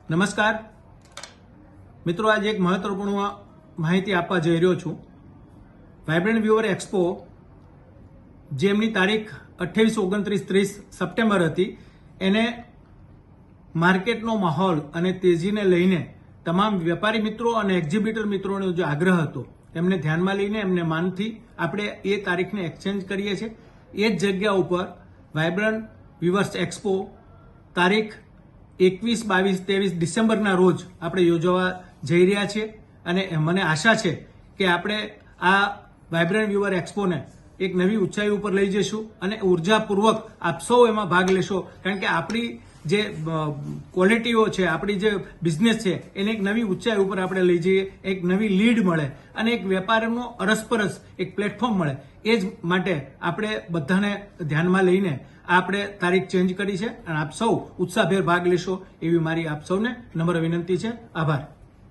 નમસ્કાર મિત્રો, આજે એક મહત્વપૂર્ણ માહિતી આપવા જઈ રહ્યો છું. વાઇબ્રન્ટ વ્યુઅર એક્સપો જેમની તારીખ 28, 29, 30 સપ્ટેમ્બર હતી, એને માર્કેટનો માહોલ અને તેજીને લઈને તમામ વેપારી મિત્રો અને એક્ઝિબિટર મિત્રોનો જે આગ્રહ હતો એમને ધ્યાનમાં લઈને એમને માનથી આપણે એ તારીખને એક્સચેન્જ કરીએ છીએ. એ જ જગ્યા ઉપર વાઇબ્રન્ટ વ્યુઅર્સ એક્સપો તારીખ 21, 22, 23 ડિસેમ્બરના રોજ આપણે યોજવા જઈ રહ્યા છીએ અને મને આશા છે કે આપણે આ વાઇબ્રન્ટ વ્યુઅર એક્સપોને એક નવી ઊંચાઈ ઉપર લઈ જઈશું અને ઉર્જાપૂર્વક આપ સૌ એમાં ભાગ લેશો, કારણ કે આપણી જે ક્વોલિટીઓ છે, આપણી જે બિઝનેસ છે એને એક નવી ઊંચાઈ ઉપર આપણે લઈ જઈએ, એક નવી લીડ મળે અને એક વેપારનો અરસપરસ એક પ્લેટફોર્મ મળે. એ જ માટે આપણે બધાને ધ્યાનમાં લઈને આપણે તારીખ ચેન્જ કરી છે અને આપ સૌ ઉત્સાહભેર ભાગ લેશો એવી મારી આપ સૌને નમ્ર વિનંતી છે. આભાર.